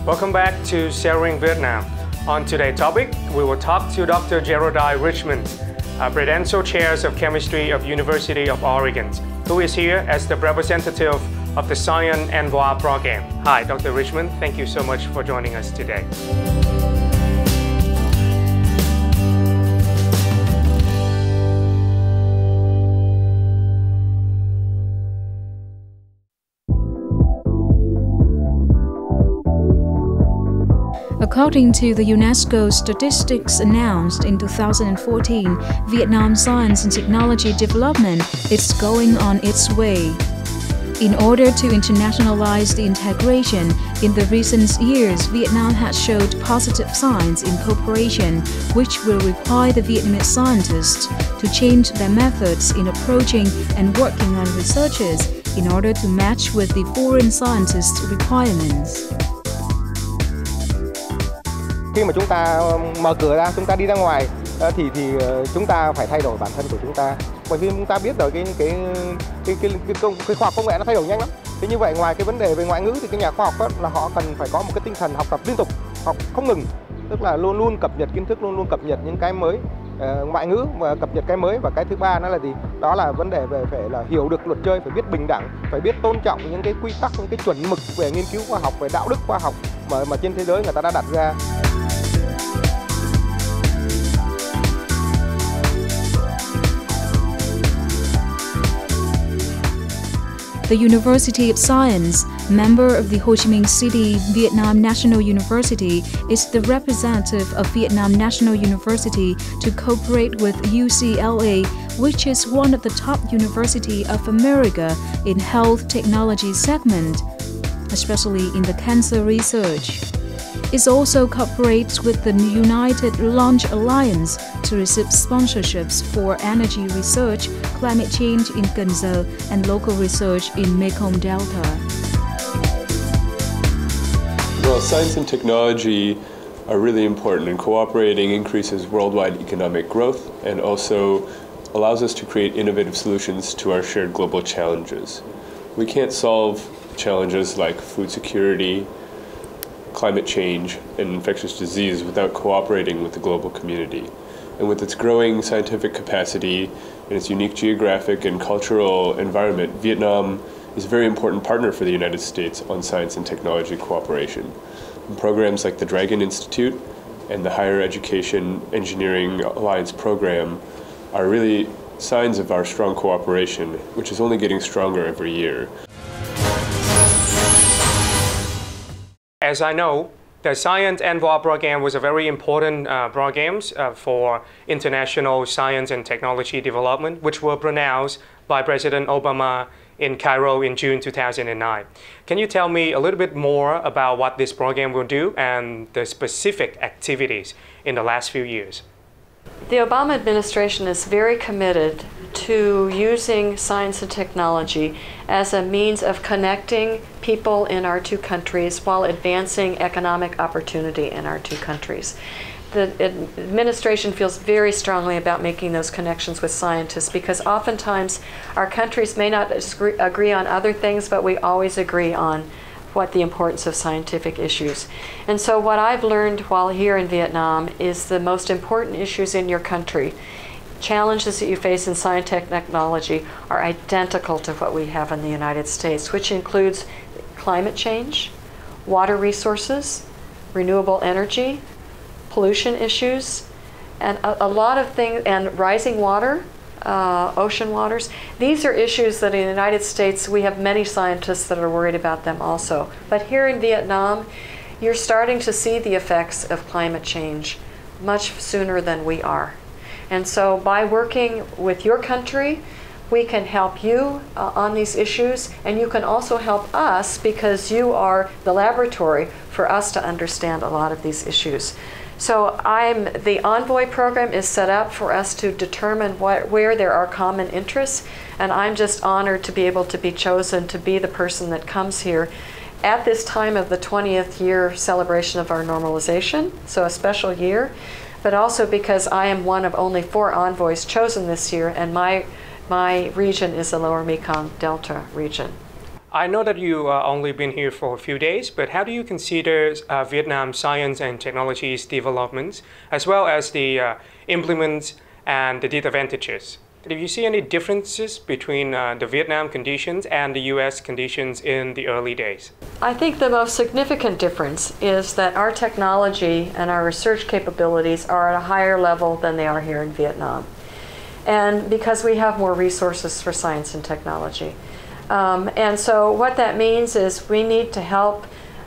Welcome back to Sharing Vietnam. On today's topic, we will talk to Dr. Geraldine Richmond, Presidential Chair of Chemistry of University of Oregon, who is here as the representative of the Science Envoy program. Hi, Dr. Richmond. Thank you so much for joining us today. According to the UNESCO statistics announced in 2014, Vietnam science and technology development is going on its way. In order to internationalize the integration, in the recent years, Vietnam has showed positive signs in cooperation, which will require the Vietnamese scientists to change their methods in approaching and working on researches in order to match with the foreign scientists' requirements. Khi mà chúng ta mở cửa ra, chúng ta đi ra ngoài thì chúng ta phải thay đổi bản thân của chúng ta. Bởi vì chúng ta biết rồi cái khoa học công nghệ nó thay đổi nhanh lắm. Thế như vậy ngoài cái vấn đề về ngoại ngữ thì cái nhà khoa học là họ cần phải có một cái tinh thần học tập liên tục, học không ngừng, tức là luôn luôn cập nhật kiến thức, luôn luôn cập nhật những cái mới, ngoại ngữ và cập nhật cái mới. Và cái thứ ba nó là gì? Đó là vấn đề về phải là hiểu được luật chơi, phải biết bình đẳng, phải biết tôn trọng những cái quy tắc, những cái chuẩn mực về nghiên cứu khoa học, về đạo đức khoa học mà trên thế giới người ta đã đặt ra. The University of Science, member of the Ho Chi Minh City Vietnam National University, is the representative of Vietnam National University to cooperate with UCLA, which is one of the top universities of America in health technology segment, especially in the cancer research. It also cooperates with the United Launch Alliance to receive sponsorships for energy research, climate change in Cần Giờ, and local research in Mekong Delta. Well, science and technology are really important, and cooperating increases worldwide economic growth and also allows us to create innovative solutions to our shared global challenges. We can't solve challenges like food security, climate change, and infectious disease without cooperating with the global community. And with its growing scientific capacity and its unique geographic and cultural environment, Vietnam is a very important partner for the United States on science and technology cooperation. And programs like the Dragon Institute and the Higher Education Engineering Alliance program are really signs of our strong cooperation, which is only getting stronger every year. As I know, the Science Envoy program was a very important program for international science and technology development, which were pronounced by President Obama in Cairo in June 2009. Can you tell me a little bit more about what this program will do and the specific activities in the last few years? The Obama administration is very committed to using science and technology as a means of connecting people in our two countries while advancing economic opportunity in our two countries. The administration feels very strongly about making those connections with scientists because oftentimes our countries may not agree on other things, but we always agree on what the importance of scientific issues. And so what I've learned while here in Vietnam is the most important issues in your country, challenges that you face in science and technology, are identical to what we have in the United States, which includes climate change, water resources, renewable energy, pollution issues, and a lot of things, and rising water, ocean waters. These are issues that in the United States we have many scientists that are worried about them also. But here in Vietnam, you're starting to see the effects of climate change much sooner than we are. And so by working with your country, we can help you on these issues, and you can also help us because you are the laboratory for us to understand a lot of these issues. So the Envoy program is set up for us to determine where there are common interests, and I'm just honored to be able to be chosen to be the person that comes here at this time of the 20th year celebration of our normalization, so a special year, but also because I am one of only 4 envoys chosen this year, and my region is the Lower Mekong Delta region. I know that you only been here for a few days, but how do you consider Vietnam's science and technology's developments, as well as the implements and the disadvantages? Do you see any differences between the Vietnam conditions and the U.S. conditions in the early days? I think the most significant difference is that our technology and our research capabilities are at a higher level than they are here in Vietnam. And because we have more resources for science and technology. And so what that means is we need to help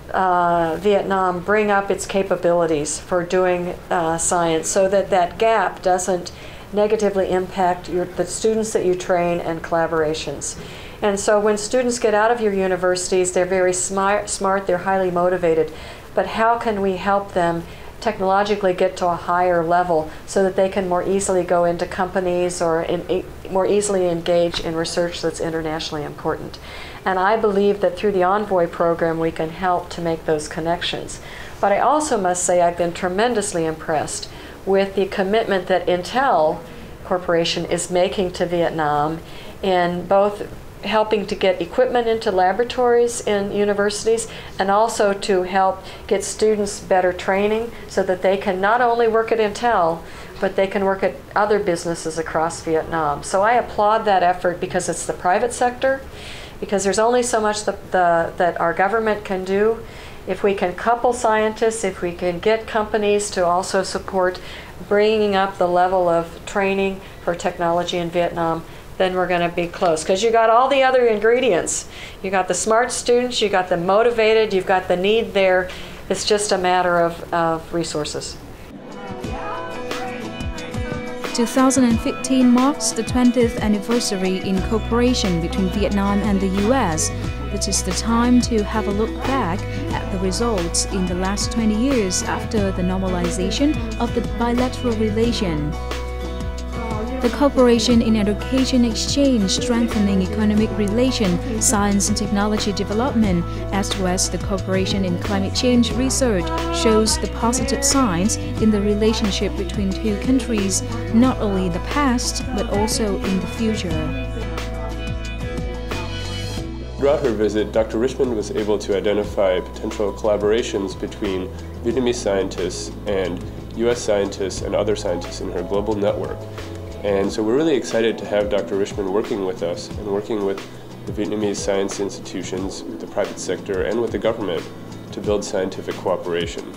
Vietnam bring up its capabilities for doing science so that that gap doesn't negatively impact the students that you train and collaborations. And so when students get out of your universities, they're very smart, they're highly motivated, but how can we help them technologically get to a higher level so that they can more easily go into companies or more easily engage in research that's internationally important? And I believe that through the Envoy program we can help to make those connections. But I also must say I've been tremendously impressed with the commitment that Intel Corporation is making to Vietnam in both helping to get equipment into laboratories in universities and also to help get students better training so that they can not only work at Intel, but they can work at other businesses across Vietnam. So I applaud that effort because it's the private sector, because there's only so much that our government can do. If we can couple scientists, if we can get companies to also support bringing up the level of training for technology in Vietnam, then we're going to be close. Because you got all the other ingredients. You got the smart students, you got the motivated, you've got the need there. It's just a matter of resources. 2015 marks the 20th anniversary in cooperation between Vietnam and the US. It is the time to have a look back at the results in the last 20 years after the normalization of the bilateral relation. The cooperation in education exchange, strengthening economic relation, science and technology development, as well as the cooperation in climate change research shows the positive signs in the relationship between two countries, not only in the past, but also in the future. Throughout her visit, Dr. Richmond was able to identify potential collaborations between Vietnamese scientists and U.S. scientists and other scientists in her global network. And so we're really excited to have Dr. Richmond working with us and working with the Vietnamese science institutions, with the private sector, and with the government to build scientific cooperation.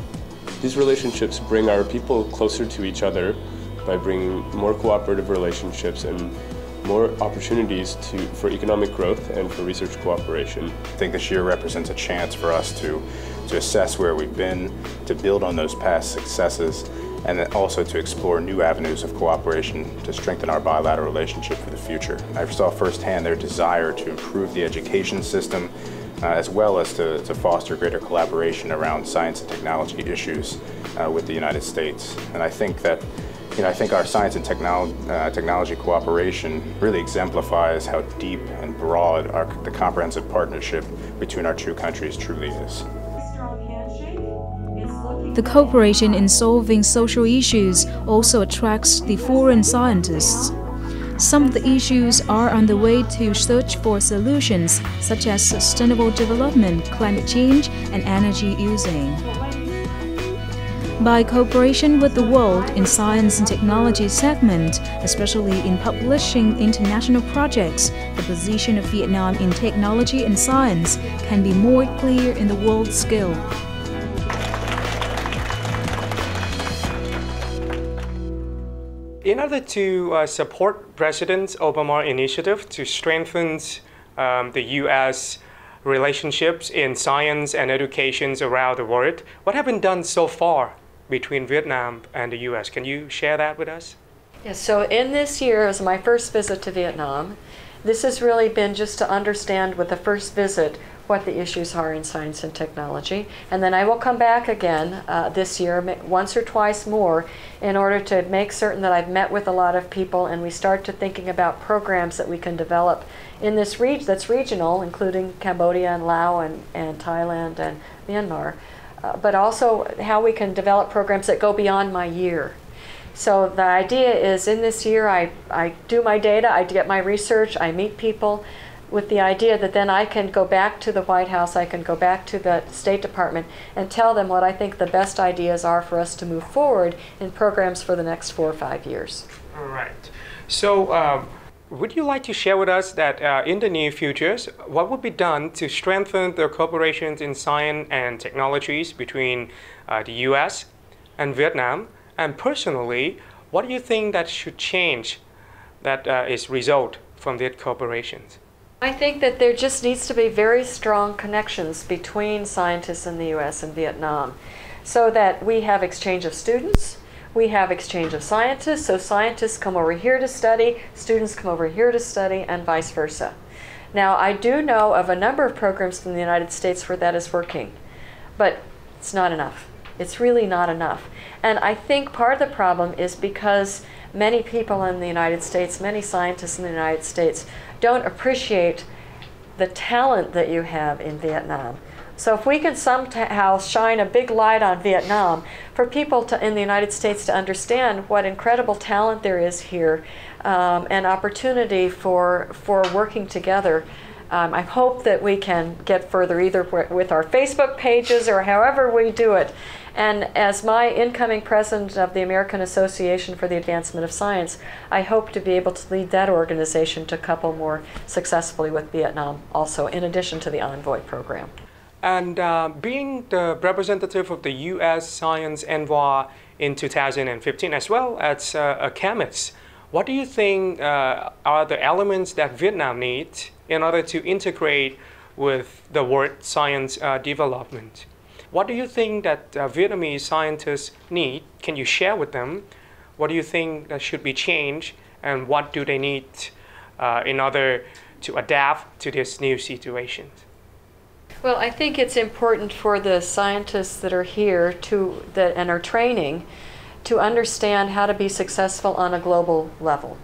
These relationships bring our people closer to each other by bringing more cooperative relationships and more opportunities for economic growth and for research cooperation. I think this year represents a chance for us to assess where we've been, to build on those past successes, and then also to explore new avenues of cooperation to strengthen our bilateral relationship for the future. I saw firsthand their desire to improve the education system, as well as to foster greater collaboration around science and technology issues with the United States. And I think that I think our science and technology cooperation really exemplifies how deep and broad the comprehensive partnership between our two countries truly is. The cooperation in solving social issues also attracts the foreign scientists. Some of the issues are on the way to search for solutions, such as sustainable development, climate change, and energy using. By cooperation with the world in science and technology segment, especially in publishing international projects, the position of Vietnam in technology and science can be more clear in the world scale. In order to support President Obama's initiative to strengthen the U.S. relationships in science and education around the world, what have been done so far between Vietnam and the U.S.? Can you share that with us? Yes, so in this year, as my first visit to Vietnam, this has really been just to understand with the first visit what the issues are in science and technology. And then I will come back again this year, once or twice more, in order to make certain that I've met with a lot of people and we start to thinking about programs that we can develop in this region that's regional, including Cambodia and Laos and Thailand and Myanmar, but also how we can develop programs that go beyond my year. So the idea is in this year I do my data, I get my research, I meet people, with the idea that then I can go back to the White House, I can go back to the State Department and tell them what I think the best ideas are for us to move forward in programs for the next 4 or 5 years. All right. So would you like to share with us that in the near future, what would be done to strengthen the cooperations in science and technologies between the US and Vietnam? And personally, what do you think that should change that is result from these cooperations? I think that there just needs to be very strong connections between scientists in the US and Vietnam so that we have exchange of students, we have exchange of scientists, so scientists come over here to study, students come over here to study, and vice versa. Now, I do know of a number of programs in the United States where that is working, but it's not enough. It's really not enough. And I think part of the problem is because many people in the United States, many scientists in the United States, don't appreciate the talent that you have in Vietnam. So if we can somehow shine a big light on Vietnam for people in the United States to understand what incredible talent there is here and opportunity for working together, I hope that we can get further either with our Facebook pages or however we do it. And as my incoming president of the American Association for the Advancement of Science, I hope to be able to lead that organization to couple more successfully with Vietnam also, in addition to the Envoy program. And being the representative of the U.S. Science Envoy in 2015, as well as a chemist, what do you think are the elements that Vietnam needs in order to integrate with the world science development? What do you think that Vietnamese scientists need? Can you share with them? What do you think that should be changed, and what do they need in order to adapt to this new situation? Well, I think it's important for the scientists that are here and are training to understand how to be successful on a global level.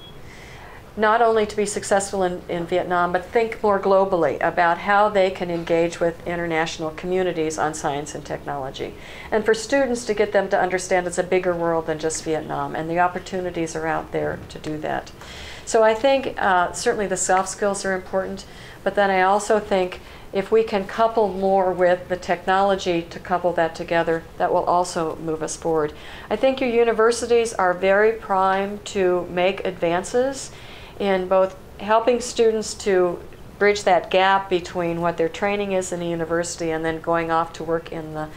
Not only to be successful in Vietnam, but think more globally about how they can engage with international communities on science and technology. And for students to get them to understand it's a bigger world than just Vietnam, and the opportunities are out there to do that. So I think certainly the soft skills are important, but then I also think if we can couple more with the technology to couple that together, that will also move us forward. I think your universities are very primed to make advances in both helping students to bridge that gap between what their training is in a university and then going off to work in the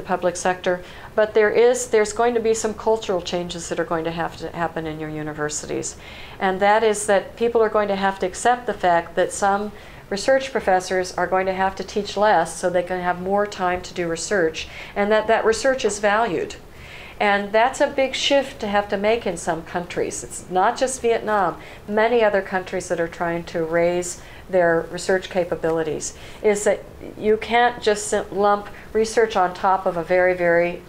public sector. But there's going to be some cultural changes that are going to have to happen in your universities. And that is that people are going to have to accept the fact that some research professors are going to have to teach less so they can have more time to do research, and that research is valued. And that's a big shift to have to make in some countries. It's not just Vietnam. Many other countries that are trying to raise their research capabilities is that you can't just lump research on top of a very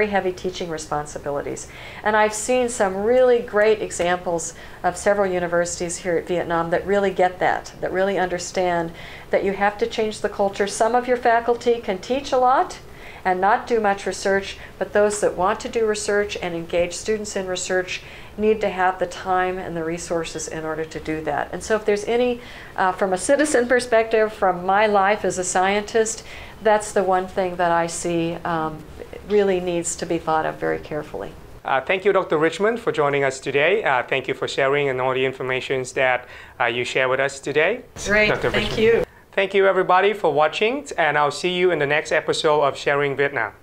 heavy teaching responsibilities. And I've seen some really great examples of several universities here at Vietnam that really get that really understand that you have to change the culture. Some of your faculty can teach a lot and not do much research, but those that want to do research and engage students in research need to have the time and the resources in order to do that. And so if there's any, from a citizen perspective, from my life as a scientist, that's the one thing that I see really needs to be thought of very carefully. Thank you, Dr. Richmond, for joining us today. Thank you for sharing and all the information that you share with us today. Great, Dr. thank Richmond. you. Thank you, everybody, for watching, and I'll see you in the next episode of Sharing Vietnam.